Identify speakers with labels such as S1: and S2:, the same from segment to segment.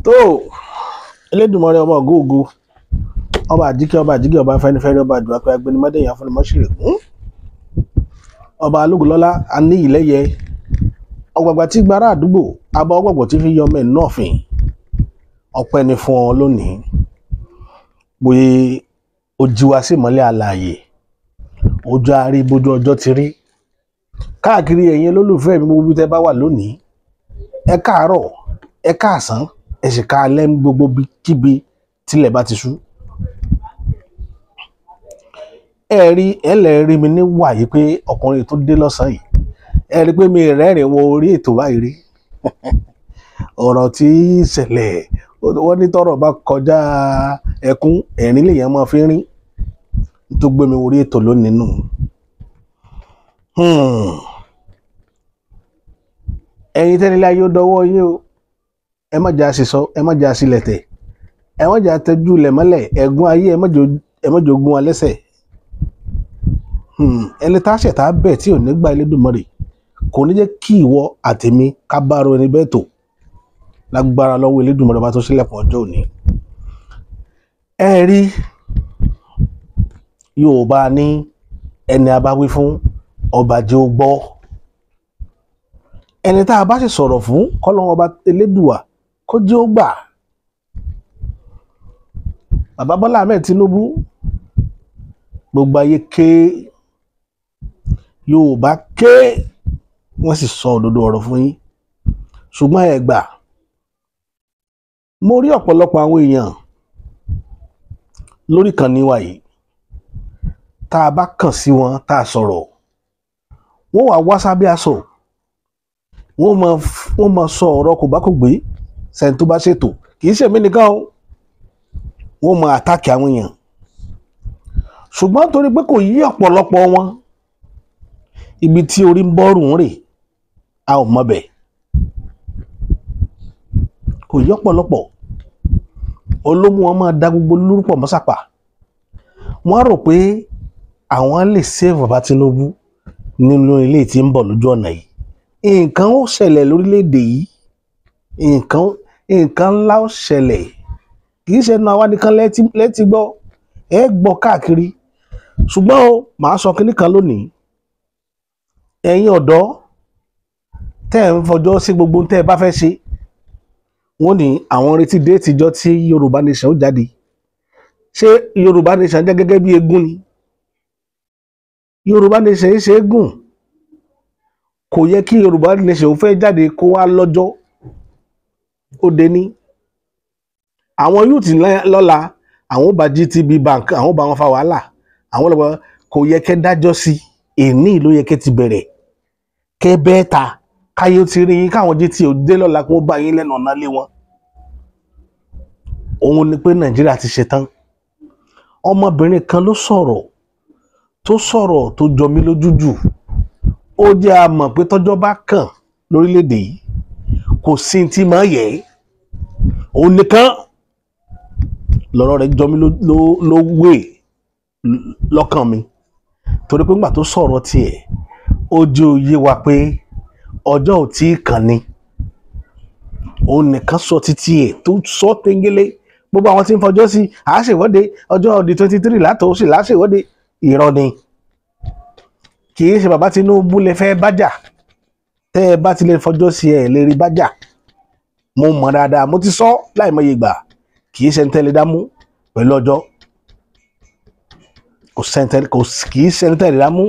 S1: tó Elédùmarè ọba ògóògó ọba àjíkẹ́ ọba fẹ́nifẹ́re ọba àdúrà agbẹnimọ́dé yẹn afúnimọ́ṣẹ́rẹ̀ ọba alógúnlọ́lá aníyìlẹ́yẹ ọgbàgbà tí gbára àdúgbò abá ọgbàgbọ̀ tí fi yọmọ ẹ̀ nọ́ọ̀fìn ọpẹ́ ni fún ọ lónìí pé ó jí wa sí ìmọ́lẹ̀ àlàyé ojú àárí bójú ọjọ́ ti rí káàkiri ẹ̀yin olólùfẹ́ mi gbogbo tẹ́ bá wà lónìí ẹ káàárọ̀ ẹ káàsán ẹ sì ká alẹ́ gbogbo kíbi tílẹ̀ bá ti ṣú. ẹ rí mi ní wàyí pé ọkùnrin tó dé lọ́sàn-án yìí ẹ rí pé mi rẹ́rìn wọ orí ètò báyìí rí ọ̀rọ̀ tí ìṣẹ̀lẹ̀ wọ́n ní tọ́rọ̀ bá kọjá ẹkún ẹ̀rín lèèyàn máa fi rín tó gbé mi orí ètò lónìí nù. ẹ̀yin tẹ́lẹ̀ ayé ó dọwọ́ yín o ẹ má jà sísọ ẹ má jà sílẹ̀tẹ̀ ẹ má jà tẹ́jú lẹ̀ mọ́lẹ̀ ẹ̀gún ayé ẹ má jogún wa lẹ́sẹ̀. ẹni tá a ṣẹ̀ tá a bẹ̀ tí ò ní gba Elédùmarè kò ní jẹ́ kí ìwọ àtèmi ká bá ro ẹni bẹ́ẹ̀ tó lágbára lọ́wọ́ Elédùmarè bá tó sílẹ̀kùn ọjọ́ òní. ẹ rí Yorùbá ní ẹni a bá wí fún ọba jẹ́ ó gbọ́ ẹni tá a bá sì sọ̀rọ̀ fún kọ́lọ́wọ́ ọba Elédùà kó jẹ́ ó gbà. Bàbá Bọ́lá Ahmed Tinubu gbogbo ayé ké Yorùbá ké wọ́n sì sọ òdodo ọ̀rọ̀ fún yín ṣùgbọ́n ẹ gbà. Mo rí ọ̀pọ̀lọpọ̀ àwọn èèyàn lórí ìkànnì wa yìí tá a bá kàn sí wọn tá a sọ̀rọ̀ wọ́n wá wá sábẹ́ aṣọ wọ́n máa sọ ọ̀rọ̀ kò bá kò gbé sẹ́ni tó bá ṣètò kì í ṣe mí nìkan o wọ́n máa àtàkì àwọn èèyàn ṣùgbọ́n torí pé kò yí ọ̀pọ̀lọpọ̀ wọn ibi tí orí ń bọ́rùn rè a ò mọ̀ bẹ́ẹ̀ kò yí ọ̀pọ̀lọpọ̀ olómú wọn máa da gbogbo lórúkọ mọ́sàpá wọ́n rò pé àwọn lè save bàbá Tinubu nínú ilé tí ń bọ̀ lójú ọ̀nà yìí nǹkan ó ṣẹlẹ̀ lórílẹ̀‐èdè yìí nǹkan ńlá ó ṣẹlẹ̀ kì í ṣe ẹnu àwa nìkan lẹ́tí gbọ́ ẹ gbọ́ káàkiri ṣùgbọ́n o màá sọ kínní kan lónìí ẹ̀yin ọ̀dọ́ tẹ́ ẹ̀ ń fọjọ́ sí gbogbo tẹ́ ẹ bá fẹ́ ṣe wọ́n ní àwọn retí déètì ìjọ tí Yorùbá Nation ó jáde ṣé Yorùbá Nation jẹ́ gẹ́gẹ́ bí eégún ni Yorùbá Nation ṣe é gùn kò yẹ kí Yorùbá Nation fẹ́ jáde kó wá lọ́jọ́ ó dé ní àwọn youth lọ́la àwọn bá GTB bank àwọn bá wọn fa wàhálà àwọn lọ́wọ́ kò yẹ kẹ́ dájọ́ sí èní ló yẹ kẹ́ ti bẹ̀rẹ̀ kẹ́ bẹ́ẹ̀ ta káyé ti rí yín káwọn GT ò dé lọ́la kó bá yín lẹ́nu ọ̀nà lé wọn. òun ni pé Nàìjíríà ti ṣe tán ọmọbìnrin kan ló sọ̀rọ̀ tó jọ mí lójú jù ó jẹ́ a mọ̀ pé tọ́jọ́ bá kàn lórílẹ̀‐èdè yìí kò sí ti máa yẹ òun nìkan lọ́rọ̀ rẹ̀ jọ mí ló wé lọ́kàn mi torí pé nígbà tó sọ̀rọ̀ tiẹ̀ ó jẹ́ òye wa pé ọjọ́ ò tí ì kàn ni òun nìkan sọ títí ẹ̀ tó sọ tẹ́ngẹ́lé gbogbo àwọn tí ń fọjọ́ sí àṣèwọ́de ọjọ́ ọdún 23 látọ̀ ó sì láṣèwọ́de irọ́ ni kì í ṣe bàbá Tinubu lè fẹ́ bájà tẹ́ ẹ bá ti lè fọjọ́ sí ẹ̀ lè rí bájà mo mọ̀ dáadáa mo ti sọ láìmọye ìgbà kì í ṣe ń tẹ́lẹ̀ dámú pẹ̀lú ọjọ́ kì í ṣe ń tẹ́lẹ̀ dámú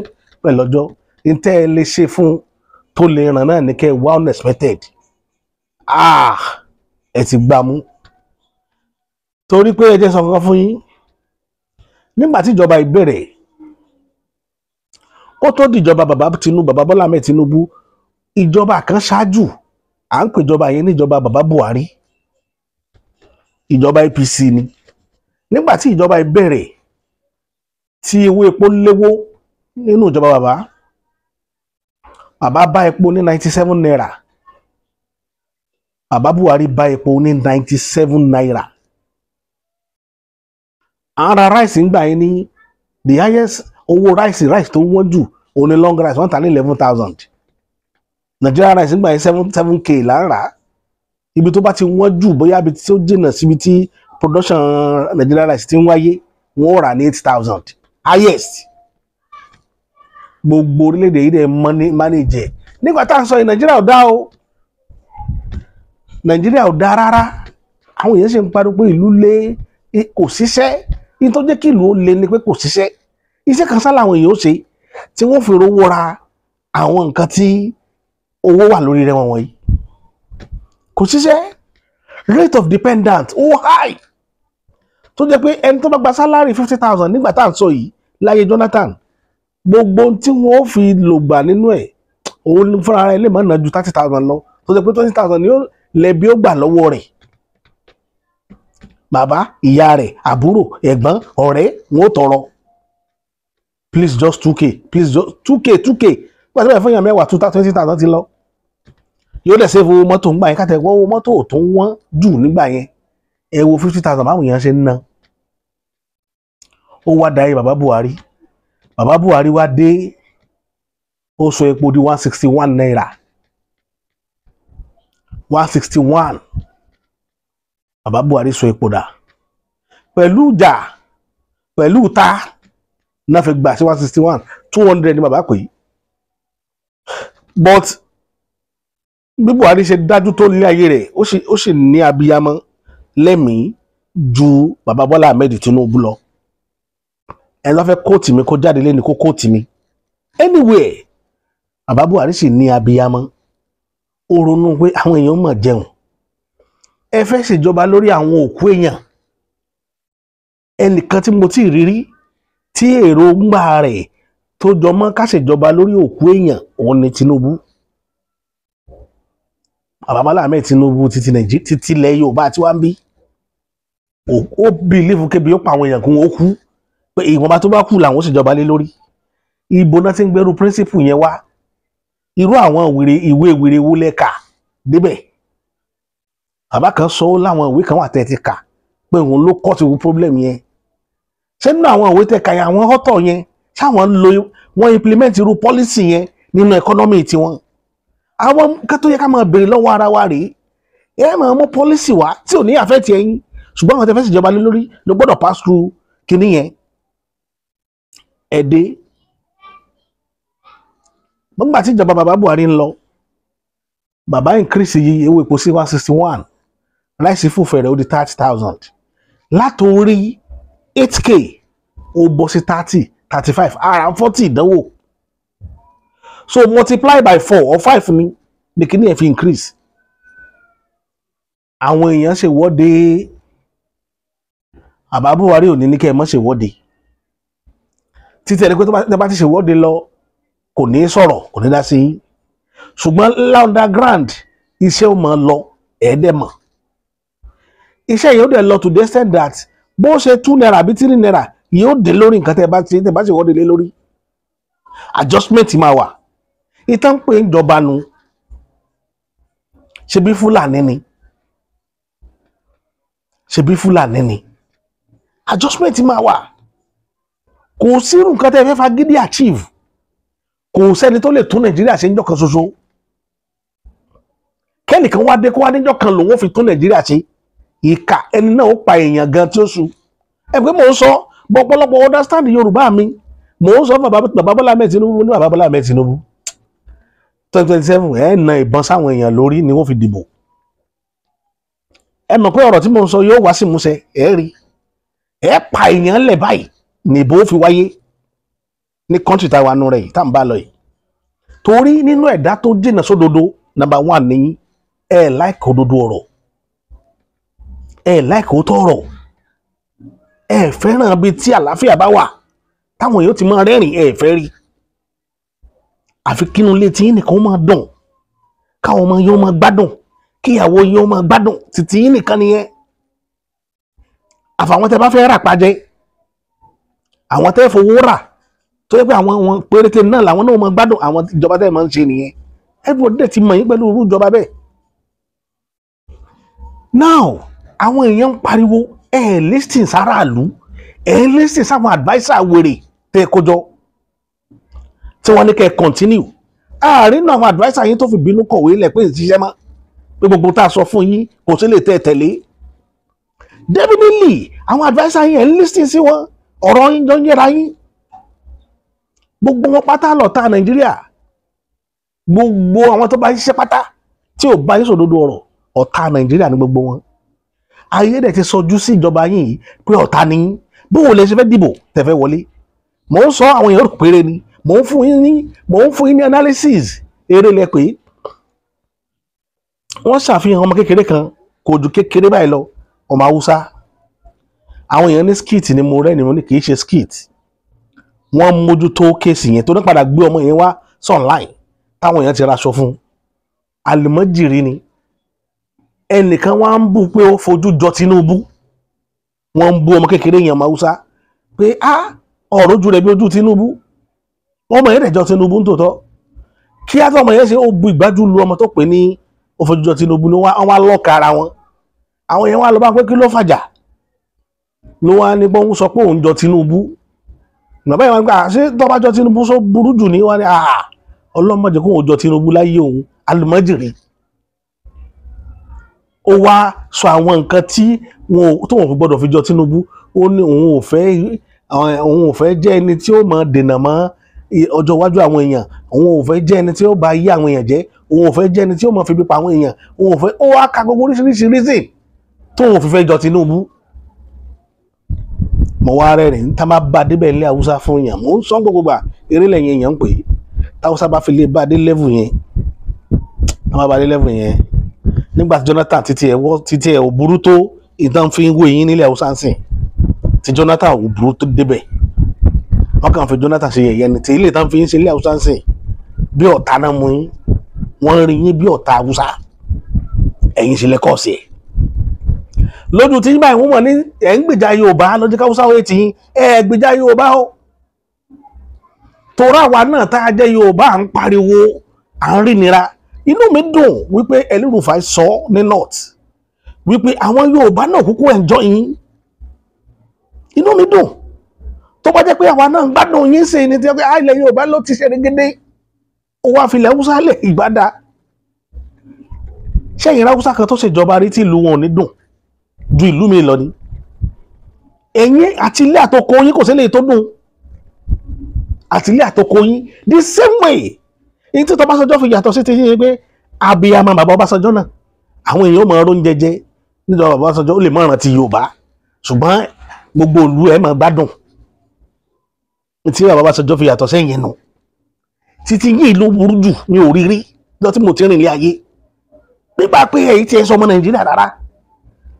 S1: pẹ̀lú ọjọ́ ń tẹ́ ẹ lè ṣe fún tó lè ràn náà ní kẹ́ wá unexpected ẹ ti gbá mú torí pé ẹ jẹ́ sọ kankan fún yín nígbà tí ìjọba ìbẹ̀rẹ̀ ó tó dìjọba bàbá Bọ́lá Ahmed Tinubu ìjọba kan ṣáájú à ń pè ìjọba yẹn níjọba bàbá Buhari ìjọba APC ni nígbà tí ìjọba ìbẹ̀rẹ̀ tí owó epo léwó nínú ìjọba bàbá bá epo ní 97 naira bàbá Buhari bá epo ní 97 naira ara ráìsì ń gbà yín ní the highest owó ráìsì tó wọ́n jù òun ni long rice wọ́n tà ní 11,000 Nigeria rice ń gbà yín 7k là ń rà ibi tó bá ti wọ́n jù bóyá ibi tí ó jìnnà síbi tí production Nigeria rice ti ń wáyé wọ́n rà ní 8,000 highest. Gbogbo orílẹ̀-èdè yìí dẹ̀ manage ẹ̀. Nígbà tá à ń sọ yìí Nàìjíríà ò dá o, Nàìjíríà ò dá rárá. Àwọn èèyàn ṣe ń pariwo pé ìlú lé, kò síṣẹ́. Ní tó jẹ́ kí ìlú ó le ni pé kò síṣẹ́. Iṣẹ́ kan sá làwọn èèyàn ó ṣe tí wọ́n fi rówó ra àwọn nǹkan tí owó wà lórí rẹ̀ wọ̀nyí. Kò síṣẹ́. Rate of dependent ó high. Tó jẹ́ pé ẹni tó bá gba salary 50,000 nígbà tá à ń sọ yìí láyé Jonathan, gbogbo tí wọ́n fi lò gbà nínú ẹ̀ òun fúnra rẹ̀ lè má ná ju 30,000 lọ. Tó jẹ́ pé 20,000 ni ó lẹ́bi ó gbà lọ́wọ́ rẹ̀. Bàbá, ìyá rẹ̀, àbúrò, ẹ̀gbọ́n, ọ̀rẹ́ wọn ó tọrọ. Please just 2k, please just 2k. Wọ́n ti fún yàn mẹ́wàá 20,000 ti lọ. Yóò dẹ̀ save owó mọ́tò ńgbà yẹn, kátẹ́ owó mọ́tò tó ń wọ́n jù nígbà yẹn. Ẹ wo 50,000 báwọn èèyàn ṣe ń ná. Ó wá dayé bàbá Buhari. Bàbá Buhari wá dé, ó sọ epo di 161 naira. 161. Bàbá Buhari sọ epo dà. Pẹ̀lú ìjà, pẹ̀lú ta náà fi gbà sí 161, 200 ni bàbá pè. But bí Buhari ṣe dájú tó ní ayé rẹ̀, ó sì ní abiyamọ lẹ́mìí ju bàbá Bọ́lá Ahmed Tinubu lọ. Ẹ lọ fẹ́ kóòtù mi kó jáde lẹ́ni kó kóòtù mi. Anyway, bàbá Buhari sì ní abiyamọ. Ó ronú pé àwọn èèyàn mọ̀ jẹun. Ẹ fẹ́ ṣèjọba lórí àwọn òkú èèyàn. Ẹnìkan tí mo ti rírí tí èròǹgbà rẹ̀ tó jọmọ́ ká ṣèjọba lórí òkú èèyàn òun ni Tinubu. Bàbá Bọ́lá Ahmed Tinubu títí Nàìjíríà títí ilẹ̀ Yorùbá tí wá ń bí. Ó bìlífù kébi ó pa àwọn èèyàn kún ó kú. Pé ìwọ̀nba tó bá kú làwọn ṣèjọba lé lórí. Ibo náà ti ń gbẹ́rù principle yẹn wá. Irú àwọn ìwé ìwèrè wo lẹ́ka débẹ̀. Bàbá kan sọ láwọn ìwé kan wà tẹ́ ti kà pé òun ló kọ́ ti wo problem yẹn. Ṣé nínú àwọn ìwé tẹ́ ka yẹn àwọn ọ̀tọ̀ yẹn ṣáwọn wọ́n implement irú policy yẹn nínú economy tiwọn. Àwọn kan tó yẹ ká máa béèrè lọ́wọ́ ara wa rèé. Ẹ máa mú policy wá tí ò ní affect ẹ̀yin ṣùgbọ́n àwọn tẹ́ fẹ́ ṣèjọba lé lórí ló gbọ́dọ̀ pass through kinní yẹn. Ẹ̀dẹ́ nígbà tí ìjọba bàbá Buhari ń lọ, bàbá increase iye owó epo sí 161, ráìsì fúnfẹ̀rẹ̀ ó di 30,000. Látòrí 8k ó bọ́ sí 30, 35, ara 40 ìdánwò. So multiply by 4 or 5 ni kíní ẹ̀ fi increase. Àwọn èèyàn ṣe wọ́de. Bàbá Buhari ò ní kẹ́ ẹ mọ́ ṣe wọ́de. Títí ẹni pé tó bá ti ṣe wọ́de lọ kò ní sọ̀rọ̀, kò ní dá sí. Ṣùgbọ́n underground iṣẹ́ ò mọ̀ lọ ẹ̀ẹ́dẹ̀mọ̀. Iṣẹ́ yìí ó dẹ̀ lọ to the extent that bó ṣe 2 naira àbí 3 naira yóò dé lórí nǹkan tẹ́ bá ṣe wọ́de lé lórí. Adjustment máa wà. Ìtàn pé ìjọba nu ṣebí Fúlàní ni. Ṣebí Fúlàní ni. Adjustment máa wà. Kò sí irú nǹkan tẹ́ fẹ́ fagídí achieve. Kò sẹ́ni tó lè tún Nàìjíríà ṣe níjọ́ kan ṣoṣo. Kẹ́nìkan wá dé kó wá níjọ́ kan lòun ó fi tún Nàìjíríà ṣe. Ìkà ẹni náà ó pa èèyàn gan tí ó su. Ẹ pé mò ń sọ ọ̀pọ̀lọpọ̀ understand Yorùbá mi. Mò ń sọ bàbá Bọ́lá Ahmed Tinubu ní bàbá Bọ́lá Ahmed Tinubu. 2027 ẹ̀ na ìbọn sáwọn èèyàn lórí ni wọ́n fi dìbò. Ẹ mọ̀ pé ọ̀rọ̀ tí mò ń sọ yóò wá sí ìmúṣẹ ẹ̀ rí. Ẹ pa èèyàn lẹ̀ báyìí ní ìbò fi wáyé ní kọ́ńtì táwa nù rẹ̀ yìí tá à ń bá lọ yìí. Torí nínú ẹ̀dá tó jìnnà sódodo number 1 nìyí ẹ like òdodo ọ̀rọ̀. Ẹ like òótọ́ ọ̀rọ̀. Ẹ fẹ́ràn bí tí àlàáfíà bá wà táwọn èèyàn ti máa rẹ́rìn ẹ fẹ́ rí. Àfi kínú ilé tí nìkan máa dùn, káwọn ọmọ yóò máa gbádùn, kíyàwó yóò máa gbádùn, títí yín nìkan nìyẹn. Àfàwọn tẹ́ bá fẹ́ rà pàjẹ́, àwọn tẹ́ fowó rà tó yẹ pé àwọn péréte náà làwọn náà máa gbádùn, àwọn ìjọba tẹ́ máa ń ṣe nìyẹn. Everybody dẹ̀ ti mọ̀ yín pẹ̀lú irú ìjọba bẹ́ẹ̀. Now àwọn èèyàn ń pariwo listing sáráàlú, listing sáwọn adviser wèrè tẹ́ kójọ tí wọ́n ní kẹ́ continue. Àárín náà àwọn adviser yín tó fi bínú kọ̀wé lẹ̀ pé ìṣiṣẹ́ mọ́. pé gbogbo tá a sọ fún yín kò sí lè tẹ̀lé. Definitely àwọn adviser yín ẹ̀ ń listen sí wọn, ọ̀rọ̀ yín jọ ń yẹra yín. Gbogbo wọn pátá lọ̀tá Nàìjíríà, gbogbo àwọn tó bá ṣiṣẹ́ pátá tí ò bá yín sòdodo ọ̀rọ̀ ọ̀tá Nàìjíríà ní gbogbo wọn. Ayé dẹ̀ ti sọjú sí ìjọba yín pé ọ̀tá ni bó o lè ṣe fẹ́ dìbò tẹ̀fẹ́ wọlé. Mò ń sọ àwọn èèyàn rò péré ni, mò ń fún yín ní analysis eré lẹ pé wọ́n ṣàfihàn ọmọ kékeré kan kò ju kékeré báyìí lọ, ọmọ Haúsá. Àwọn èèyàn ní skit ni mo rẹ́ni mo ní kì í ṣe skit. Wọ́n mójútó kéèsì yẹn tó ní padà gbé ọmọ yẹn wá online táwọn èèyàn ti raṣọ fún. Àlùmọ́jìrì ni ẹnìkan wá ń bú pé ó fojú jọ Tinubu. Wọ́n ń bú ọmọ kékeré yẹn ọmọ Haúsá pé ọ̀rọ̀ ojú rẹ̀ bí ojú Tinubu. Ọmọ yẹn dẹ̀ jọ Tinubu nítòótọ́. Kí á tó ọmọ yẹn ṣe ó bu ìgbájú lu ọmọ tó pè ní ó fojú jọ Tinubu ni wọ́n wá lọ́ọ̀ka ara wọn. Àwọn yẹn wá lọ bá pé kí ló fàjà ló wá ní pé òun sọ pé òun jọ Tinubu. Bàbá yẹn wá gbà ṣé tó bá jọ Tinubu sọ burú jù ní wá ní ọlọ́mọdé kó òun jọ Tinubu láyé òun. Àlùmọ́jìrì ó wá sọ àwọn nǹkan tí wọn gbọ́dọ̀ fi jọ Tinubu. Ó ní òun ò fẹ́ jẹ́ ẹni tí ó máa dènà mọ́ ọjọ́ iwájú àwọn èèyàn. Òun ò fẹ́ jẹ́ ẹni tí ó bá yí àwọn èèyàn jẹ́. Òun ò fẹ́ jẹ́ ẹni tí ó máa fi bí pa àwọn èèyàn. Òun ò fẹ́ ó wá ka gbogbo oríṣiríṣi reason tó òun fi fẹ́ jọ Tinubu. Mo wá rẹ́rìn tá máa bá débẹ̀ ilé Haúsá fún èèyàn. Mo ń sọ gbogbo gbà eré lẹ́yìn èèyàn ń pè é. Táwùsá bá fi lè bá dé level yẹn, tá máa bá dé level yẹn. Nígbà tí Jonathan títí ẹ̀ ò burú tó ìtàn fi ń wé yín nílẹ̀ Haúsá ń sìn. Tí Jonathan ò burú tó débẹ̀. Wọ́n kàn fi Jonathan ṣe yẹ̀yẹ́ ni tí ilé ìtàn fi ń ṣe ilé Haúsá ń sìn. Bí ọ̀tá náà mú yín, wọ́n rí yín bí ọ̀tá Haúsá. Ẹ̀yin ṣe lẹ́kọ̀ọ́ sí ẹ̀. Lójú tí báyìí wọ́n mọ̀ ní ẹ̀ ń gbèjà Yorùbá lọ́jọ́ káwúsá ó ti yín gbèjà Yorùbá ó. Torá àwa náà tá a jẹ́ Yorùbá à ń pariwo à ń rí nira. Inú mi dùn wípé El-Rufai sọ ní North wípé àwọn Yorùbá náà kúkú enjoy yín. Inú mi dùn tó bá jẹ́ pé àwa náà ń gbádùn yín sí ni tí wọ́n pé ilẹ̀ Yorùbá ló ti ṣe régédé. Ó wá filẹ̀ Haúsá lẹ̀ ìgbádà. Ṣẹ́yìn Haúsá kan tó ṣèjọba rí tí ìlú wọn ò ní dùn ju ìlú mi lọ ni. Ẹ̀yin àti ilé àtọkọ yín kò sí lè tó dùn. Àti ilé àtọkọ yín the same way. Ní tí Ọbásanjọ́ fi yàtọ̀ sí ti yín pé abiyamọ bàbá Ọbásanjọ́ náà àwọn èèyàn máa rón jẹjẹ níjọba bàbá Ọbásanjọ́ ó lè máa rántí Yorùbá ṣùgbọ́n gbogbo ìlú ẹ̀ máa gbádùn. Tí bàbá Ọbásanjọ́ fi yàtọ̀ sẹ́yìn nù. Títí yìí ló burú jù ní òrírí lọ tí mo ti rìn ní ayé. Nígbà pé èyí ti ẹ sọ ọmọ Nàìjíríà rárá.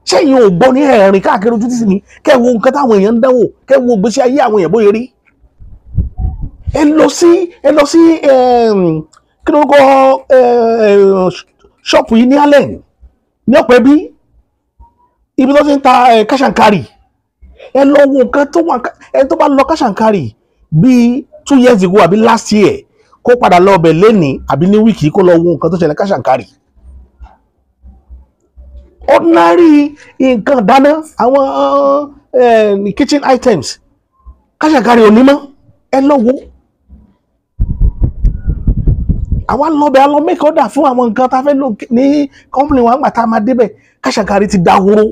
S1: Ṣẹ́yìn ò gbọ́ ní ẹ̀rìn káàkiri ojú títì ní kẹ́ wo nǹkan táwọn èèyàn ń dánwò kẹ́ wo ìgbésí ayé àwọn èèyàn bóyá rí. Ẹ lọ sí kí ló kọ ṣọ́ọ̀pù yìí ní Allen ní ọ̀pẹ bí ibi tó ti ń ta cash and carry. Ẹ lọ wo nǹkan tó wà ẹ tó bá lọ cash and carry bíi 2 years ago àbí last year kó padà lọ ọbẹ̀ lẹ́nìí àbí ní wíìkì kó lọ wo nǹkan tó ṣẹlẹ̀ cash and carry. Ordinary nǹkan dáná àwọn kitchen items cash and carry onímọ̀ ẹ lọ wo. Àwa lọ́bẹ̀ alọ́ make order fún àwọn nǹkan tá a fẹ́ lò ní company wa nígbà tá a máa débẹ̀ cash and carry ti dahoro.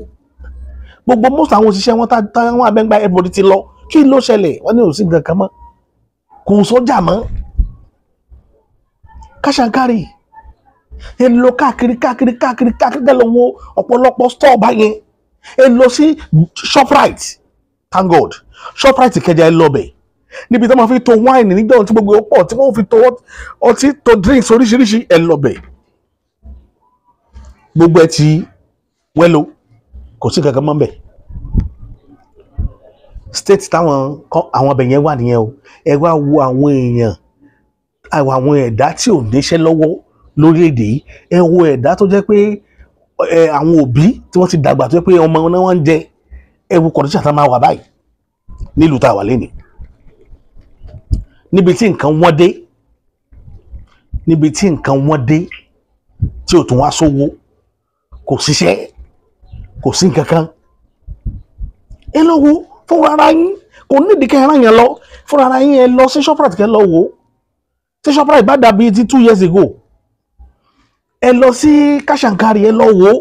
S1: Gbogbo most àwọn òṣìṣẹ́ wọn táwọn abẹ́ngbà everybody ti lọ. Kí ló ṣẹlẹ̀? Wọ́n ní ò sí nǹkan kan mọ́. Kò sọ́jà mọ́. Cash and carry. Ẹ lọ káàkiri lọ wo ọ̀pọ̀lọpọ̀ store báyẹn. Ẹ lọ sí Shoprite. Thank God. Shoprite Ìkẹjà ẹ lọ bẹ̀. Níbi tí wọ́n fi to wine nígbà tí gbogbo ọ̀pọ̀ tí wọ́n fi to ọtí to drinks oríṣiríṣi ẹ lọ bẹ̀. Gbogbo ẹ ti wẹ́lò kò sí kankan mọ́ bẹ̀. State táwọn àwọn ọbẹ̀ yẹn wà nìyẹn o. Ẹ wá wo àwọn èèyàn àwọn ẹ̀dá tí ò níṣẹ́ lọ́wọ́ lórílẹ̀-èdè yìí. Ẹ wo ẹ̀dá tó jẹ́ pé àwọn òbí tí wọ́n ti dàgbà tó jẹ́ pé ọmọ wọn wọ́n ń jẹ. Ẹ wo kọ̀díṣà tá máa wà báyìí nílùú tá a wà lẹ́nìí. Níbi tí nǹkan wọ́n dé tí ò tún wá sówó kò síṣẹ́ kò sí nǹkan kan. Ẹ lọ wo fúnra ara yín kò nídìí kẹ́ ẹran yẹn lọ fúnra ara yín ẹ lọ sí Shoprite kẹ́ lọ wo tí Shoprite bá dàbí ti 2 years ago ẹ lọ sí Kashankari ẹ lọ wò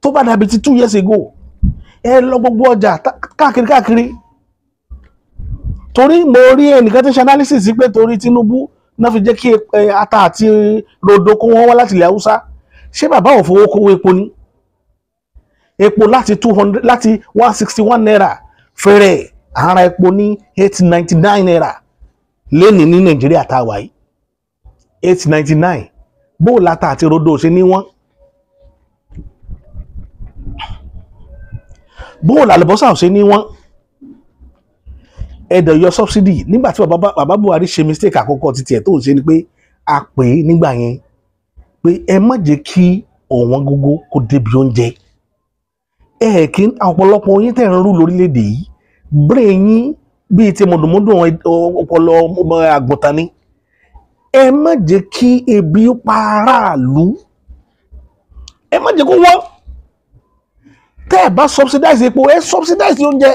S1: tó bá dàbí ti 2 years ago, ẹ lọ gbogbo ọjà káàkiri torí mo rí ẹnìkan tí ń ṣe analysis pé torí Tinubu náà fi jẹ́ kí ata àti rodo kó wọ́n wá láti ilẹ̀ Haúsá. Ṣé bàbá ò fowó kówó epo ni? Epo láti 161 naira fẹ́rẹ̀ ara epo ní 899 naira lẹ́nìí ní Nàìjíríà tá a wà yìí 899. Bó láta àti rodo ṣe ní wọ́n, bó làlùbọ́sà ṣe ní wọ́n. Ẹ̀dọ̀ yọ subsidy nígbà tí bàbá Buhari ṣe mistake àkọ́kọ́ títí ẹ̀ tó ń ṣe ni pé a pè é nígbà yẹn pé ẹ má jẹ́ kí ọ̀wọ́n gógó kó débi oúnjẹ. Kí ọ̀pọ̀lọpọ̀ yín tẹ̀ ń rú lórílẹ̀‐èdè yìí brain yín bíi ti mọ̀dùnmọ́dùn ọpọlọ àgùntàn ni. Ẹ má jẹ́ kí ebi pa aráàlú, ẹ má jẹ́ kó wọ́n. Tẹ́ ẹ bá subsidize epo, ẹ subsidize oúnjẹ.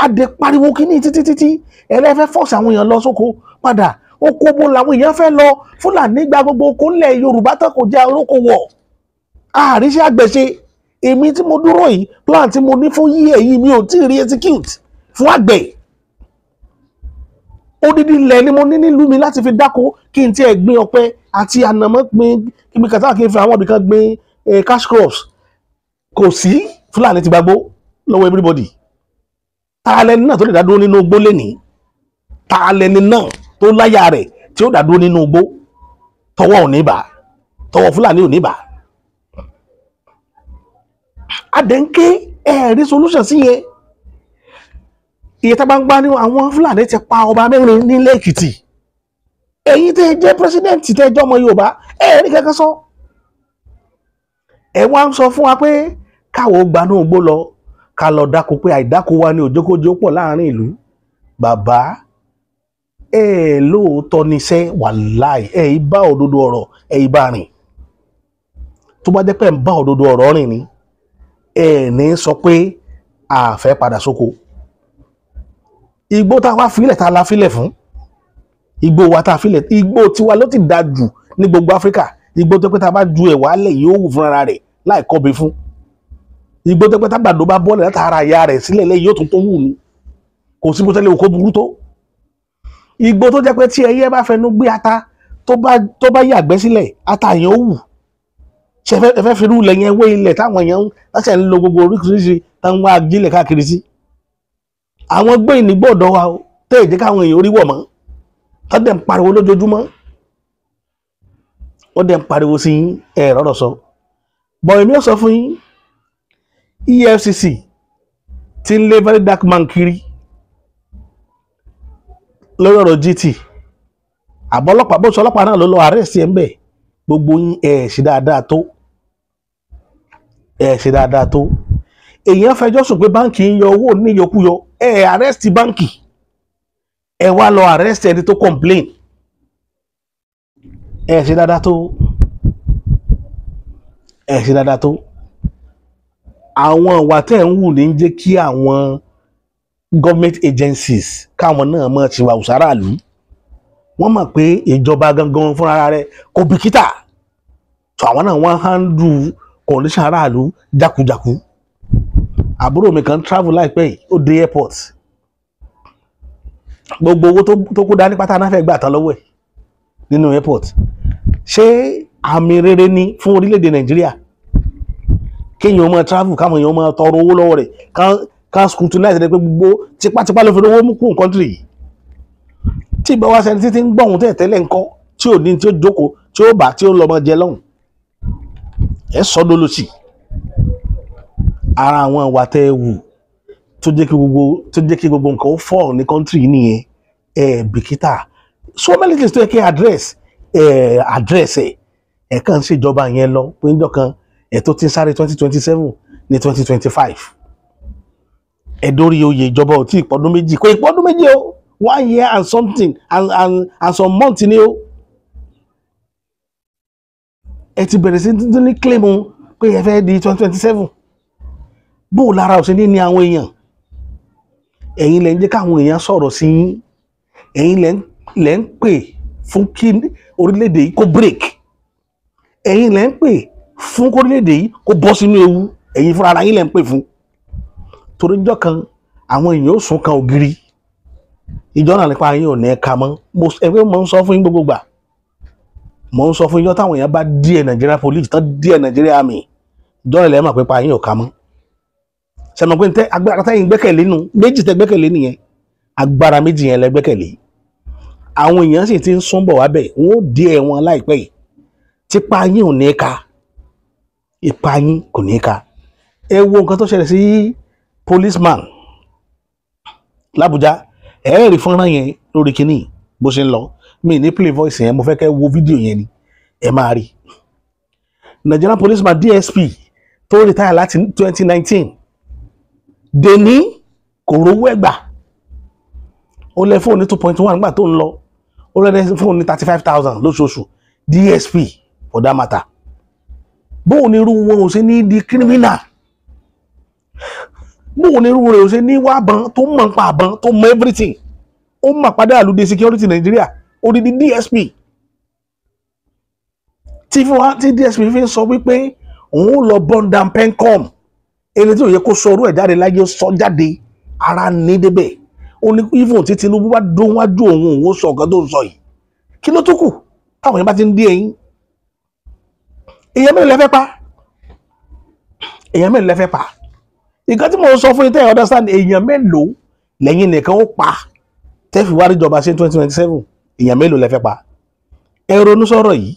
S1: Adé pariwo kíní títí ẹlẹ́fẹ́ fọ́ọ̀sì àwọn èèyàn lọ sóko padà. Oko bo làwọn èèyàn fẹ́ lọ. Fúlàní gba gbogbo oko ńlẹ̀ Yorùbá tán kò jẹ́ olóko wọ̀. Àríṣẹ́ àgbẹ̀ṣe èmi tí mo dúró yìí plan tí mo ní fún yíyẹ yìí mi ò tí ì rí execute fún àgbẹ̀. Odidi ilẹ̀ ni mo ní nílùú mi láti fi dáko kí n tiẹ̀ gbin ọ̀pẹ àti ànàmọ́, gbin kàtà kí n fi àwọn ibìkan gbin cash crops. Kò sí, Fúlàní ti gbàgbó lọ́wọ́ everybody. Ta lẹni náà tó lè dá dúró nínú igbó lénìí? Ta lẹni náà tó láyà rẹ̀ tí ó dá dúró nínú igbó tọwọ́ ò ní bà, tọwọ́ Fúlàní ò ní bà? Adẹ́ńké ẹ̀rí solution sí yẹn. Ìyẹn tá bá ń gbá ní àwọn Fúlàní ti pa ọba mẹ́rin nílé Èkìtì. Ẹ̀yin tẹ́ jẹ́ president tẹ́ jẹ́ ọmọ Yorùbá ẹ̀rí kankan sọ. Ẹ wá ń sọ fún wa pé káwọ́ gbanú igbó lọ ká lọ dáko, pé àìdáko wa ni òjókòjó pọ̀ láàrin ìlú. Bàbá lóòótọ́ níṣẹ́ wàláì ìbá òdodo ọ̀rọ̀ ìbá rìn. Tó bá jẹ́ pé ń bá òdodo ọ̀rọ̀ rìn ni ní sọ pé a fẹ́ padà sóko. Igbó tá a wá filẹ̀ tá a la filẹ̀ fún, igbó wa tá a filẹ̀, igbó tiwa ló ti dáa jù ní gbogbo Áfíríkà. Igbó tó pé tá a bá ju ẹ̀wà lẹ̀ yóò wù fúnra rẹ̀ láì kọ́bi fún. Igbó tó pé tá gbàdo bá bọ́ọ̀lẹ̀ látara ìyá rẹ̀ sílẹ̀ lẹ́yìn yóò tún tó wù ní. Kò sí bó tẹ́lẹ̀ òkó burú tó. Igbó tó jẹ́ pé tí ẹyẹ bá fẹnu gbé ata tó bá yàgbẹ́ sílẹ̀ ata yẹn ó wù. Ṣé ẹ fẹ́ fi irú ilẹ̀ yẹn wé ilẹ̀ táwọn èèyàn láṣẹ ń lo gbogbo oríṣiríṣi táwọn wá ajílẹ̀ káàkiri sí? Àwọn gbé ìnígbò ọ̀dọ́ wa o tẹ́ ẹ̀ jẹ́ káwọn èèyàn orí wọ̀ mọ́. Wọ́n dẹ̀ ń pariwo lójoojúmọ́. Wọ́n dẹ̀ ń pariwo sí ẹ̀rọ sọ. Bọ̀ èmi ò sọ fún yín, EFCC ti ń lé very dark man kiri lórí ọ̀rọ̀ GT. Àbọ̀ ọlọ́pàá bó ṣe ọlọ́pàá náà ló lọ arrest ẹ̀ ń bẹ̀. Gbogbo yín ṣe dáadáa tó. Ṣe dáadáa tó. Èèyàn fẹjọ́ sùn pé báǹkì ń yọ owó níyọkúyọ. Arrest báǹkì. Wá lọ arrest ẹni tó complain. Ṣe dáadáa tó. Ṣe dáadáa tó. Àwọn ìwà tẹ́ ń wù ní jẹ́ kí àwọn government agencies káwọn náà mọ̀ ti wà òṣàràlú. Wọ́n mọ̀ pé ìjọba gangan fúnra rẹ̀ kò bìkítà. So àwọn náà wọ́n handle condition aráàlú jákujàku. Àbúrò mi kan travel láìpẹ́ yìí ó dé airport. Gbogbo owó tó kó dání pátá náà fẹ́ gbà tán lọ́wọ́ ẹ̀ nínú airport. Ṣé àmì rere ni fún orílẹ̀-èdè Nàìjíríà kéèyàn máa travel káwọn èèyàn máa tọrọ owó lọ́wọ́ rẹ̀ kan scrutinize rẹ̀ pé gbogbo tipátipá ló fi owó mú kúrò country yìí? Tí ìbá wa sẹni títí ń gbọ̀hún tẹ́lẹ̀ ńkọ́ tí ò ní tí ó jókòó tí ó bá tí ó lọ mọ jẹ lọ́hùn sọ́dọ̀ ló sì. Ara àwọn ìwà tẹ́ wù tó jẹ́ kí gbogbo nǹkan ó fọ́ ní country yìí nìyẹn. Bìkítà so many things tó yẹ kí address kàn ṣèjọba yẹn lọ pé níjọ́ kan tó ti ń sáré 2027 ní 2025. Dórí oyè ìjọba ò tí ìpọ́dún méjì kò ìpọ́dún méjì o 1 year and something and some months ni o. Ti bẹ̀rẹ̀ sí ní claim pé ẹ fẹ́ di 2027. Bó lára òṣèlú ní àwọn èèyàn. Ẹ̀yin lẹ ń jẹ́ káwọn èèyàn sọ̀rọ̀ sí yín. Ẹ̀yin lẹ ń pè fún kí orílẹ̀-èdè yìí kó break. ẹ̀yin lẹ́ ń pè fún kórílẹ̀-èdè yìí kó bọ́ sínú ewu, ẹ̀yin fúnra ara yín lẹ́ ń pè fún. Torí ìjọ kan àwọn èèyàn ó sún kan ògiri, ìjọ náà nípa yín ò ní ẹ̀ka mọ́. Ẹgbẹ́ mo ń sọ fún yín gbogbo gbà, mo ń sọ fún yín, ìjọ táwọn èèyàn bá díẹ̀ Nigeria police tán díẹ̀ Nigeria army, ìjọ náà lẹ́ mọ̀ pé pa yín ò ká mọ́. Ṣé mo pé agbára táyìn gbẹ́kẹ̀lé nù, méjì tẹ gbẹ́kẹ̀lé nìyẹn, agbára méjì yẹn lẹ gbẹ́kẹ̀lé. Àwọn èèyàn sì ti ń sún bọ̀ wá bẹ̀, wọ́n ó díẹ̀ wọn láìpẹ́ yìí, tí pa yín ò ní ká, ipa yín kò ní ká. Ẹ wo nǹkan tó ṣẹlẹ̀ sí policeman l'Abuja, ẹ rí fọ́nrán yẹn lórí kinní bó ṣe ń lọ. Mi ní play voice yẹn, mo fẹ́ kẹ́ wo fídíò yẹn ni, ẹ máa rí. Nigerian policeman DSP tó retire láti 2019 dèní kò rówó ẹgbà, ó lẹ fóònù ní 2.1 nígbà tó ń lọ, ó lẹ fóònù ní 35,000 lóṣooṣù. DSP for that matter. Bóun ni irú wọn ò ṣe ní di criminal, bóun ni irú rẹ̀ ò ṣe ní wá bọn tó mọ̀ nípa àbọn tó mọ̀ everything, ó mọ̀ padà àlùdé security Nigeria, odidi DSP. Tí DSP fi ń sọ wípé òun lọ burn down Pencom, ẹni tí ò yẹ kó sọ orú ẹ̀ jáde láyé sọ jáde, ara ní débẹ̀. Ó ní even tí Tinubu bá dún wájú òun sọ nǹkan tó ń sọ yìí, kí ló tó kù táwọn yẹn bá ti ń dé ẹ̀yìn. Èèyàn mélòó lẹ fẹ́ pa, èèyàn mélòó lẹ fẹ́ pa. Nǹkan tí mo sọ fún yín tẹ́ ẹ understand, èèyàn mélòó lẹ́yìn nìkan ó pa tẹ́ fi wá rí ìjọba ṣe 2027, èèyàn mélòó lẹ fẹ́ pa. Ẹ ronú sọ̀rọ̀ yìí,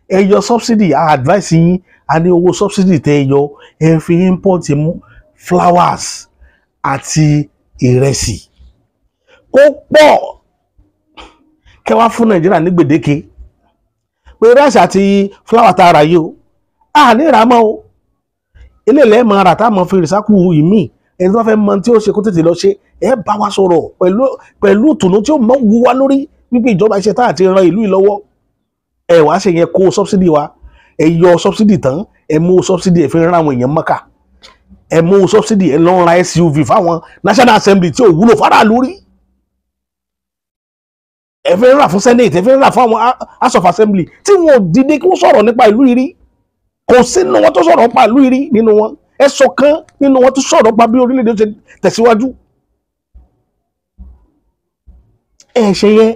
S1: ẹ yọ subsidy, a advice yín, a ní owó subsidy tẹ́ ẹ yọ, ẹ fi import mú flowers àti ìrẹsì kó pọ̀, kẹ́ wá fún Nàìjíríà ní gbèdéke pé rice àti flower tá a rà yìí o, a ní ìrà mọ́ o, ilé ilẹ̀ máa rà tá a mọ̀ fi rìsákù ìmí, ẹni tó fẹ́ mọ tí ó ṣe kó tètè lọ ṣe, ẹ bá wa sọ̀rọ̀ pẹ̀lú ìtùnú tí ó mọ̀ wú wa lórí wípé ìjọba iṣẹ́ tá àti ran ìlú yìí lọ́wọ́. Ẹ wá ṣe yẹn kó subsidy wa, ẹ yọ subsidy tán, ẹ mú subsidy ẹ fi rán àwọn èèyàn Mọ́kà, ẹ mú subsidy ẹ lọ ra SUV fáwọn National Assembly tí ò wúlò fáráàlú rí, ẹ fẹ́ rà fún Senate, ẹ fẹ́ rà fún àwọn House of Assembly tí wọn ò dìde kí wọ́n sọ̀rọ̀ nípa ìlú yìí rí. Kò sínú wọn tó sọ̀rọ̀ nípa ìlú yìí rí nínú wọn, ẹ sọ̀kan nínú wọn tó sọ̀rọ̀ nípa bí orílẹ̀-èdè ó ṣe tẹ̀síwájú. Ẹ ṣe yẹn,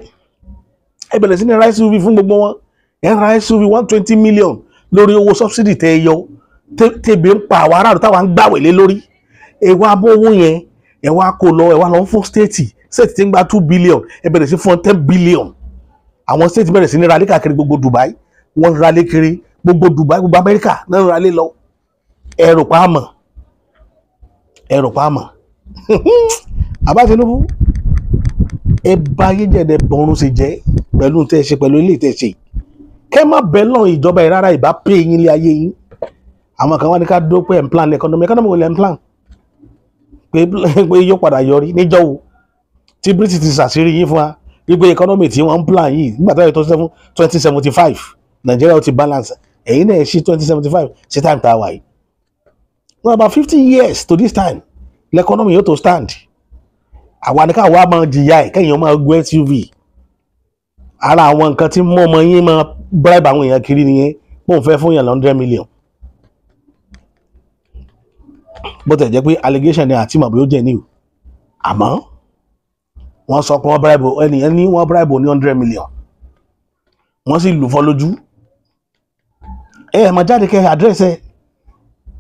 S1: ẹ bẹ̀rẹ̀ sí ní ra SUV fún gbogbo wọn, ẹ ra SUV 120 million lórí owó subsidy tẹ́ ẹ yọ, tẹ̀bi ń pa àwọn aráàlú táwa ń gbàwé lé lórí. Ẹ wá bó owó yẹn, ẹ wá kó lọ, ẹ wá lọ fún state tí ń gba 2 billion, ẹ bẹ̀rẹ̀ sí fún 10 billion. Àwọn state bẹ̀rẹ̀ sí ní ralé káàkiri gbogbo Dubai, wọ́n ralé kiri gbogbo Dubai, gbogbo Amẹ́ríkà náà ralé lọ. Ẹ rò pa àmọ́, ẹ rò pa àmọ́. Àbá Tinubu, ẹ bá ayé jẹ̀dẹ̀ bọ̀run ṣe jẹ́ pẹ̀lú tẹ́ ẹ ṣe, pẹ̀lú ilé tẹ́ ẹ ṣe. Kẹ́ má bẹ́ lọ́n ìjọba yìí rárá, ìbá pé yín lé ayé yín. Àwọn kan wá ní ká dó pé ẹ̀ ń plan economy wo lẹ̀ ń plan pé yóò padà yọrí níjọ́ wo tí British ti ṣàṣírí yín fún wa wípé economy tí wọ́n ń plan yìí nígbà tó yẹ tó 2075 Nigeria ó ti balance, ẹ̀yin náà ṣí 2075 sí time tá a wà yìí. Well, about 50 years to this time the economy yóò tó stand. Àwa ní káwa máa jìyà ẹ̀ kẹ́yìn máa gbé SUV. Ara àwọn nǹkan tí mọ́ ọmọ yín máa bribe àwọn èèyàn kiri nìyẹn, mò ń fẹ́ fún yàn 100 million. Bó tẹ̀ jẹ́ pé allegation ni àti màbí ó jẹ́ ní o, àmọ́ wọ́n sọ pé wọ́n bribe ẹnìyẹn ní wọ́n bribe ní 100 million, wọ́n sì lù fọ́ lójú. Ẹ máa jáde kẹ́ address ẹ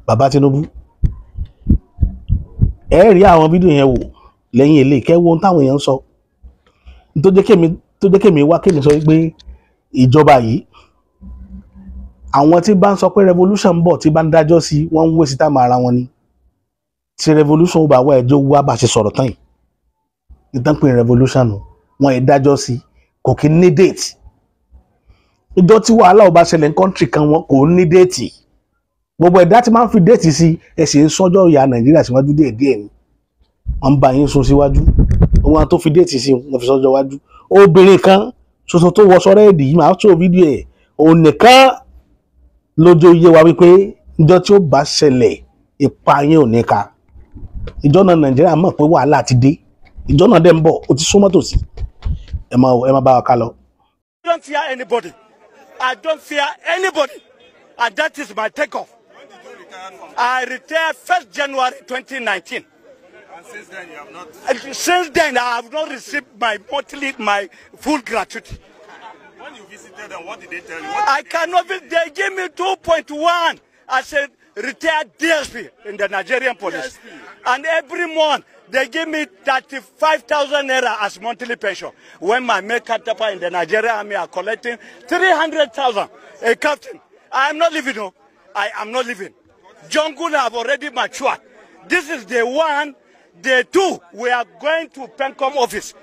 S1: Bàbá Tinubu, ẹ rí àwọn fídíò yẹn wò lẹ́yìn èlé kẹ́ wo ohun táwọn èèyàn ń sọ. tó jẹ́ kémi wá kémi sọ pé ìjọba yìí, àwọn tí bá ń sọ pé revolution ń bọ̀ tí bá ń dájọ́ sí wọ́n ń wé sí táàmù ara wọn ni. Tí revolution ó bá wá ẹjọ́ wá bá ṣe sọ̀rọ̀ tán yìí, ìtàn pé revolution wọn ì dájọ́ sí, kò kí ní date. Ìjọ tí wàhálà ó bá ṣẹlẹ̀ ní country kan wọn kò ní date. Gbogbo ẹ̀dá tí máa ń fi date sí ẹ sì ń sọ́jọ́ ìyá Nàìjíríà síwájú díẹ̀ ni wọ́n bá yín sún síwájú. Wọn tó fi date sí wọn fi sọ́jọ́ wájú. Obìnrin kan ṣoṣo tó wọṣọ rẹ́ẹ̀dì yìí máa tó fídíò ẹ̀, òun nìkan lójó yé wa wípé ìjọ tí ó bá ṣẹlẹ̀ ipa yín ò ní ka. Ìjọ náà Nàìjíríà mọ̀ pé wàhálà ti dé, ìjọ náà dẹ̀ ń bọ̀, ó ti súnmọ́ tòsí. Ẹ máa bá wa ká lọ.
S2: I don't fear anybody. I don't fear anybody. And that is my takeoff.
S3: When did you retire from?
S2: I retired 1st January 2019.
S3: And since then you have not...
S2: Since then, I have not received my full gratuity.
S3: When you visited them, what did they tell you?
S2: I cannot be, they gave me 2.1 as a retired DSP in the Nigerian police.
S3: DSP.
S2: And every month, they give me 35,000 naira as monthly pension. When my mate counterpart in the Nigerian army are collecting 300,000, a captain. I am not living, no. I am not living. Jungle have already matured. This is the one, the two. We are going to PENCOM office.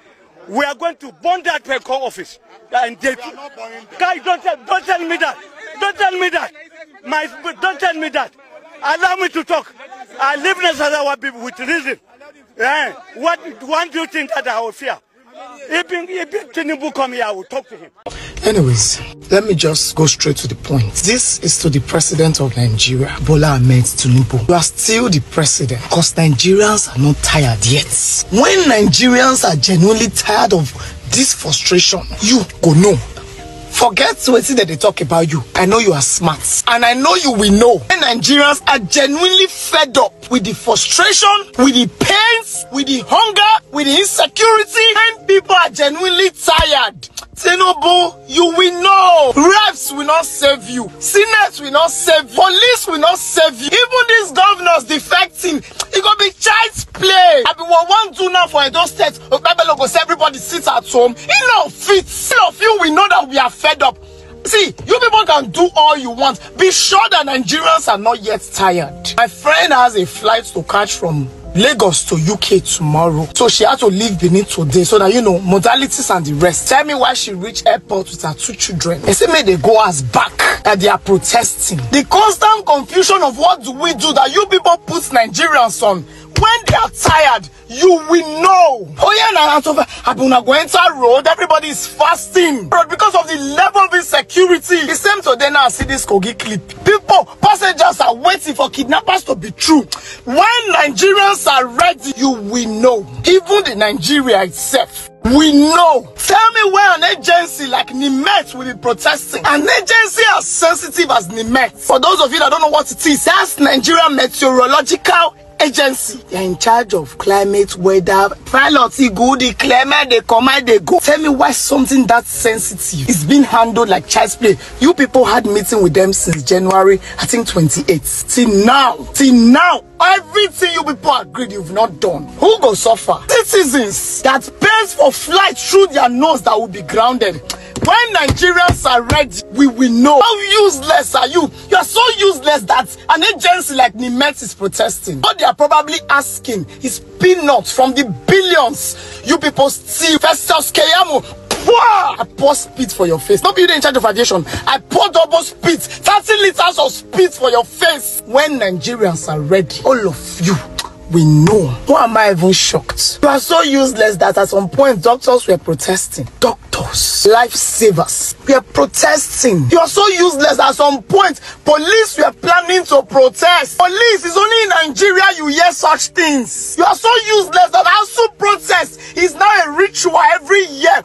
S2: We are going to burn that PENCOM office. And they, guys, don't tell me that. Don't tell me that. Don't tell me that. Allow me to talk. I live in Nasarawa people with reason. What do you think that I will fear? If Tinubu come here, I will talk to him.
S4: Anyways, let me just go straight to the point. This is to the president of Nigeria, Bola Ahmed Tinubu. You are still the president because Nigerians are not tired yet. When Nigerians are genuinely tired of this frustration, you go know. Forget what they talk about you. I know you are smart. And I know you will know. When Nigerians are genuinely fed up with the frustration, with the pains, with the hunger, with the insecurity, and people are genuinely tired. Tinubu, you will know. Reps will not save you. Senate will not save you. Police will not save you. Even these governors defecting, it gonna be child's play. I be one do now for Edo State. Everybody sits at home. Enough fit. All of you will know that we are fed up. See, you people can do all you want. Be sure that Nigerians are not yet tired. My friend has a flight to catch from Lagos to UK tomorrow. So she had to leave Benin today so that, you know, modalities and the rest. Tell me why she reached airport with her 2 children. They say, may they go as back that they are protesting. The constant confusion of what do we do that you people put Nigerians on. When they are tired, you will know. Oh yeah, Abuna go enter road, everybody is fasting. But because of the level of insecurity, it's same today now. See this Kogi clip. People, passengers are waiting for kidnappers to be true. When Nigerians are ready, you will know. Even the Nigeria itself, we know. Tell me where an agency like NIMET will be protesting. An agency as sensitive as NIMET. For those of you that don't know what it is, that's Nigeria Meteorological Agency. They're in charge of climate, weather. Pilots, good, the climate, they come and they go. Tell me why something that sensitive is being handled like child's play. You people had meeting with them since January, I think 28th. Till now, everything you people agreed you've not done. Who go suffer? Citizens that pays for flight through their nose that will be grounded. When Nigerians are ready, we will know. How useless are you? You are so useless that an agency like NIMET is protesting. What they are probably asking is peanuts from the billions you people steal. Festus Keyamo, I pour spit for your face. Don't be in charge of aviation. I pour double spit, 30 liters of spit for your face. When Nigerians are ready, all of you, we know. Why am I even shocked? You are so useless that at some point doctors were protesting. Doctors, lifesavers, we are protesting. You are so useless at some point police were planning to protest. Police is only in Nigeria you hear such things. You are so useless that ASU protest is now a ritual every year.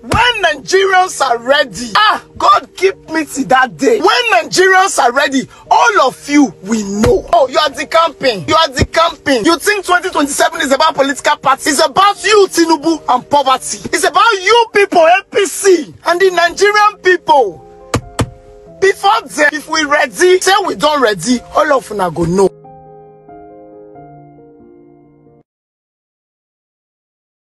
S4: When Nigerians are ready, God keep me to that day. When Nigerians are ready, all of you will know. Oh, you are decamping. You are decamping. You think 2027 is about political parties? It's about you, Tinubu, and poverty. It's about you people, APC, and the Nigerian people. Before then, if we ready, say we don't ready, all of you are gonna know.